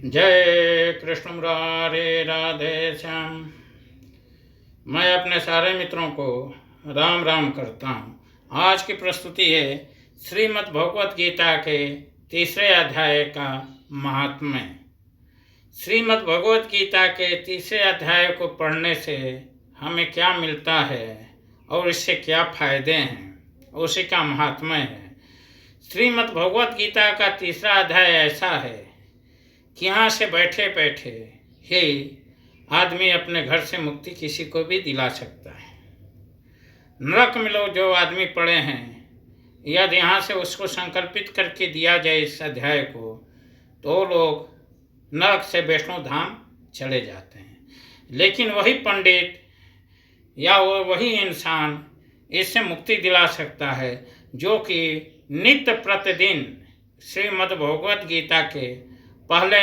जय कृष्ण मुरारे राधे श्याम। मैं अपने सारे मित्रों को राम राम करता हूँ। आज की प्रस्तुति है श्रीमद् भगवत गीता के तीसरे अध्याय का महात्म्य। श्रीमद् भगवत गीता के तीसरे अध्याय को पढ़ने से हमें क्या मिलता है और इससे क्या फायदे हैं, उसी का महात्म्य है। श्रीमद् भगवत गीता का तीसरा अध्याय ऐसा है कि यहाँ से बैठे बैठे ही आदमी अपने घर से मुक्ति किसी को भी दिला सकता है। नरक में लोग जो आदमी पड़े हैं, यदि यहाँ से उसको संकल्पित करके दिया जाए इस अध्याय को, तो लोग नरक से वैष्णो धाम चले जाते हैं। लेकिन वही पंडित या वही इंसान इससे मुक्ति दिला सकता है जो कि नित्य प्रतिदिन श्रीमद् भगवत गीता के पहले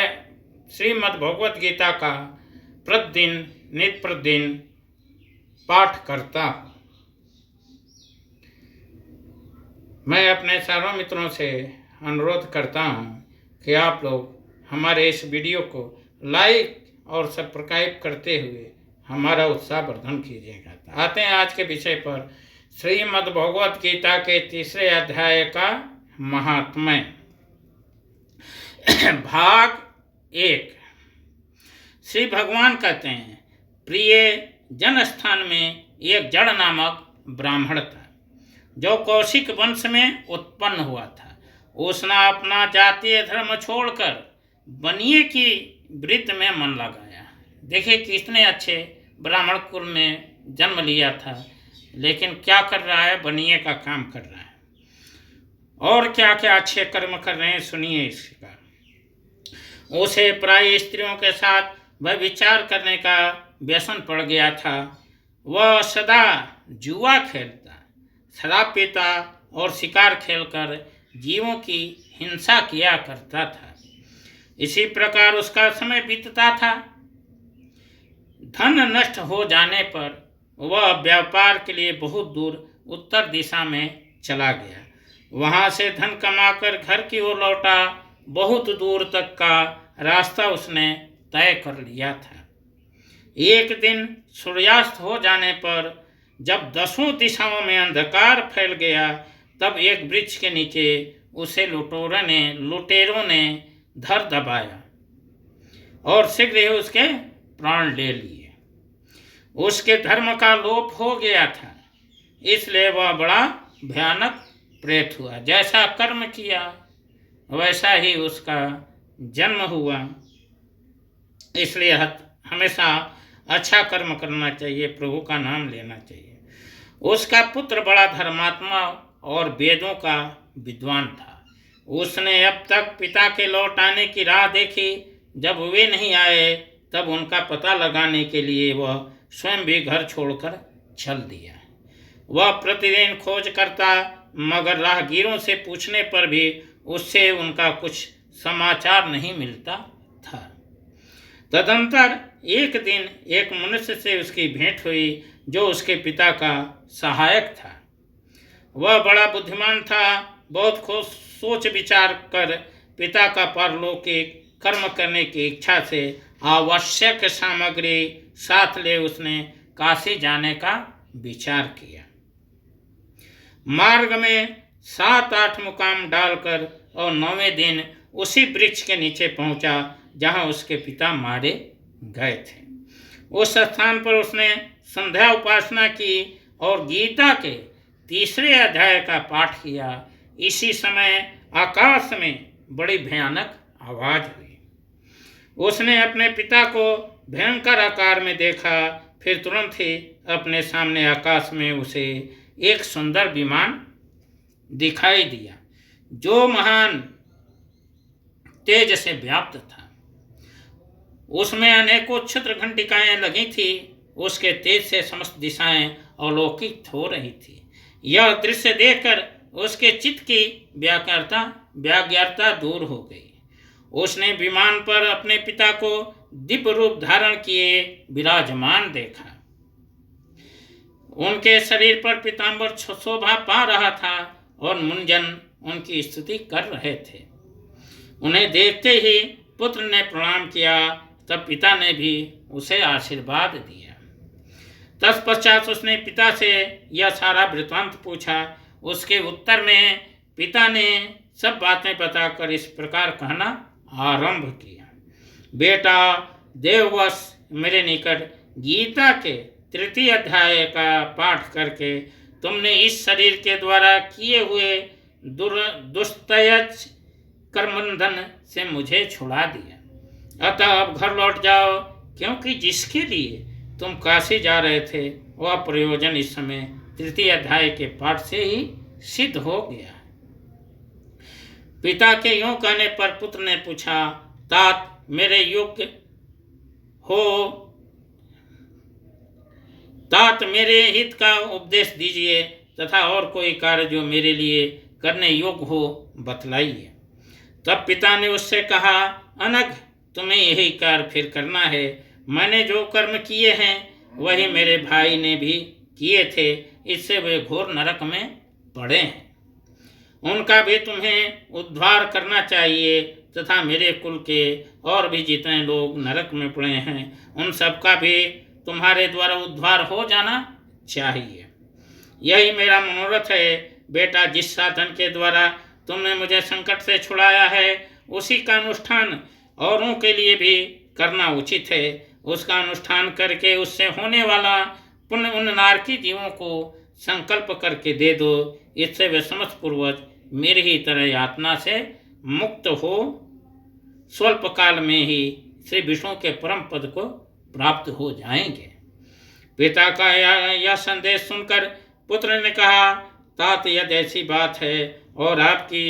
श्रीमद् भगवत गीता का प्रतिदिन नित्य प्रतिदिन पाठ करता हूँ। मैं अपने सारों मित्रों से अनुरोध करता हूँ कि आप लोग हमारे इस वीडियो को लाइक और सब्सक्राइब करते हुए हमारा उत्साहवर्धन कीजिएगा। आते हैं आज के विषय पर, श्रीमद् भगवत गीता के तीसरे अध्याय का महात्म्य। भाग 1। श्री भगवान कहते हैं, प्रिय जनस्थान में एक जड़ नामक ब्राह्मण था जो कौशिक वंश में उत्पन्न हुआ था। उसने अपना जातीय धर्म छोड़कर बनिए की वृत्ति में मन लगाया। देखिए कितने अच्छे ब्राह्मण कुल में जन्म लिया था, लेकिन क्या कर रहा है, बनिए का काम कर रहा है। और क्या क्या अच्छे कर्म कर रहे हैं, सुनिए इसका। उसे प्राय स्त्रियों के साथ वह विचार करने का व्यसन पड़ गया था। वह सदा जुआ खेलता, शराब पीता और शिकार खेलकर जीवों की हिंसा किया करता था। इसी प्रकार उसका समय बीतता था। धन नष्ट हो जाने पर वह व्यापार के लिए बहुत दूर उत्तर दिशा में चला गया। वहां से धन कमाकर घर की ओर लौटा। बहुत दूर तक का रास्ता उसने तय कर लिया था। एक दिन सूर्यास्त हो जाने पर जब 10 दिशाओं में अंधकार फैल गया, तब एक वृक्ष के नीचे उसे लुटेरों ने धर दबाया और शीघ्र ही उसके प्राण ले लिए। उसके धर्म का लोप हो गया था, इसलिए वह बड़ा भयानक प्रेत हुआ। जैसा कर्म किया वैसा ही उसका जन्म हुआ। इसलिए हमेशा अच्छा कर्म करना चाहिए, प्रभु का नाम लेना चाहिए। उसका पुत्र बड़ा धर्मात्मा और वेदों का विद्वान था। उसने अब तक पिता के लौट आने की राह देखी। जब वे नहीं आए तब उनका पता लगाने के लिए वह स्वयं भी घर छोड़कर चल दिया। वह प्रतिदिन खोज करता, मगर राहगीरों से पूछने पर भी उससे उनका कुछ समाचार नहीं मिलता था। तदंतर एक दिन एक मनुष्य से उसकी भेंट हुई जो उसके पिता का सहायक था। वह बड़ा बुद्धिमान था। बहुत खोज सोच विचार कर पिता का परलौकिक कर्म करने की इच्छा से आवश्यक सामग्री साथ ले उसने काशी जाने का विचार किया। मार्ग में 7-8 मुकाम डालकर और 9वें दिन उसी वृक्ष के नीचे पहुंचा जहां उसके पिता मारे गए थे। उस स्थान पर उसने संध्या उपासना की और गीता के तीसरे अध्याय का पाठ किया। इसी समय आकाश में बड़ी भयानक आवाज हुई। उसने अपने पिता को भयंकर आकार में देखा। फिर तुरंत ही अपने सामने आकाश में उसे एक सुंदर विमान दिखाई दिया जो महान तेज से व्याप्त था। उसमें अनेकों क्षुद्र घंटिकाएं लगी थी। उसके तेज से समस्त दिशाएं अलौकिक हो रही थी। यह दृश्य देखकर उसके चित्त की व्याग्रता दूर हो गई। उसने विमान पर अपने पिता को दिव्य रूप धारण किए विराजमान देखा। उनके शरीर पर पीतांबर शोभा पा रहा था और मुनिजन उनकी स्तुति कर रहे थे। उन्हें देखते ही पुत्र ने प्रणाम किया, तब पिता ने भी उसे आशीर्वाद दिया। तत्पश्चात उसने पिता से यह सारा वृत्तांत पूछा। उसके उत्तर में पिता ने सब बातें बताकर इस प्रकार कहना आरंभ किया। बेटा, देववश मेरे निकट गीता के 3 अध्याय का पाठ करके तुमने इस शरीर के द्वारा किए हुए दुष्टयज कर्मबंधन से मुझे छुड़ा दिया। अतः अब घर लौट जाओ, क्योंकि जिसके लिए तुम काशी जा रहे थे वह प्रयोजन इस समय 3 अध्याय के पाठ से ही सिद्ध हो गया। पिता के यूं कहने पर पुत्र ने पूछा, तात मेरे योग्य हो, तात मेरे हित का उपदेश दीजिए तथा और कोई कार्य जो मेरे लिए करने योग्य हो बतलाइए। तब पिता ने उससे कहा, अनग, तुम्हें यही कार्य फिर करना है। मैंने जो कर्म किए हैं वही मेरे भाई ने भी किए थे, इससे वे घोर नरक में पड़े हैं। उनका भी तुम्हें उद्धार करना चाहिए तथा मेरे कुल के और भी जितने लोग नरक में पड़े हैं उन सबका भी तुम्हारे द्वारा उद्धार हो जाना चाहिए। यही मेरा मनोरथ है। बेटा, जिस साधन के द्वारा तुमने मुझे संकट से छुड़ाया है उसी का अनुष्ठान औरों के लिए भी करना उचित है। उसका अनुष्ठान करके उससे होने वाला पुण्य उन नारकी जीवों को संकल्प करके दे दो। इससे वे समस्त पूर्वज मेरी ही तरह यातना से मुक्त हो स्वल्प काल में ही श्री विष्णु के परम पद को प्राप्त हो जाएंगे। पिता का यह संदेश सुनकर पुत्र ने कहा, तात यदि ऐसी बात है और आपकी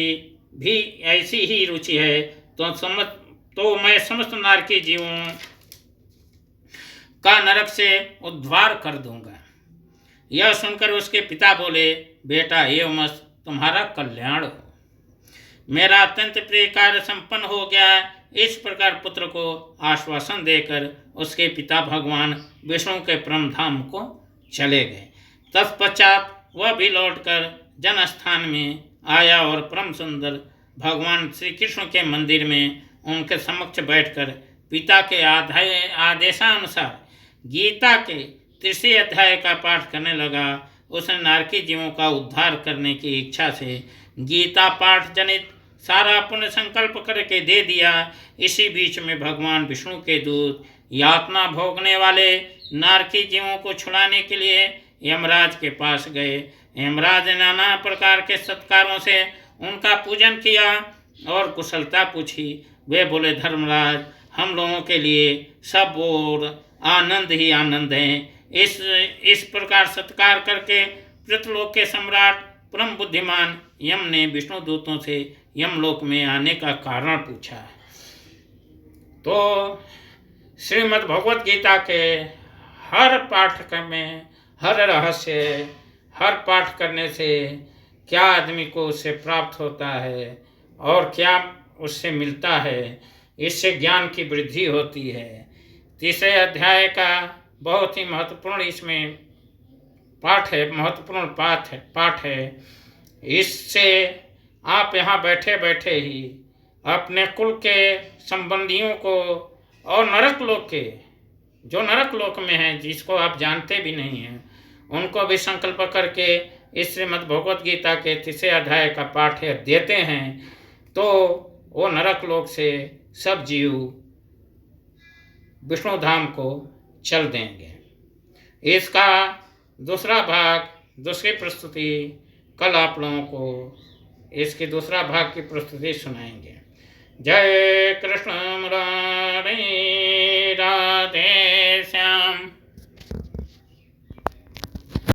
भी ऐसी ही रुचि है तो मैं समस्त नारकी जीवों का नरक से उद्धार कर दूंगा। यह सुनकर उसके पिता बोले, बेटा, एवं तुम्हारा कल्याण हो। मेरा अत्यंत प्रिय कार्य संपन्न हो गया। इस प्रकार पुत्र को आश्वासन देकर उसके पिता भगवान विष्णु के परम धाम को चले गए। तत्पश्चात वह भी लौटकर जनस्थान में आया और परम सुंदर भगवान श्री कृष्ण के मंदिर में उनके समक्ष बैठकर पिता के आदेशानुसार गीता के 3 अध्याय का पाठ करने लगा। उसने नारकी जीवों का उद्धार करने की इच्छा से गीता पाठ जनित सारा पुण्य संकल्प करके दे दिया। इसी बीच में भगवान विष्णु के दूत यातना भोगने वाले नारकी जीवों को छुड़ाने के लिए यमराज के पास गए। यमराज ने नाना प्रकार के सत्कारों से उनका पूजन किया और कुशलता पूछी। वे बोले, धर्मराज, हम लोगों के लिए सब और आनंद ही आनंद है। इस प्रकार सत्कार करके पृथ्वीलोक के सम्राट परम बुद्धिमान यम ने विष्णु दूतों से यमलोक में आने का कारण पूछा। तो श्रीमद् भगवत गीता के हर पाठ में हर रहस्य, हर पाठ करने से क्या आदमी को उससे प्राप्त होता है और क्या उससे मिलता है, इससे ज्ञान की वृद्धि होती है। 3 अध्याय का बहुत ही महत्वपूर्ण इसमें पाठ है, महत्वपूर्ण पाठ है। इससे आप यहाँ बैठे बैठे ही अपने कुल के संबंधियों को और नरक लोक के जो नरक लोक में हैं, जिसको आप जानते भी नहीं हैं, उनको भी संकल्प करके इस श्रीमद् भगवत गीता के 3 अध्याय का पाठ देते हैं तो वो नरक लोक से सब जीव विष्णु धाम को चल देंगे। इसका दूसरा भाग, दूसरी प्रस्तुति कल आप लोगों को इसके दूसरा भाग की प्रस्तुति सुनाएंगे। जय कृष्ण मुरारी राधे।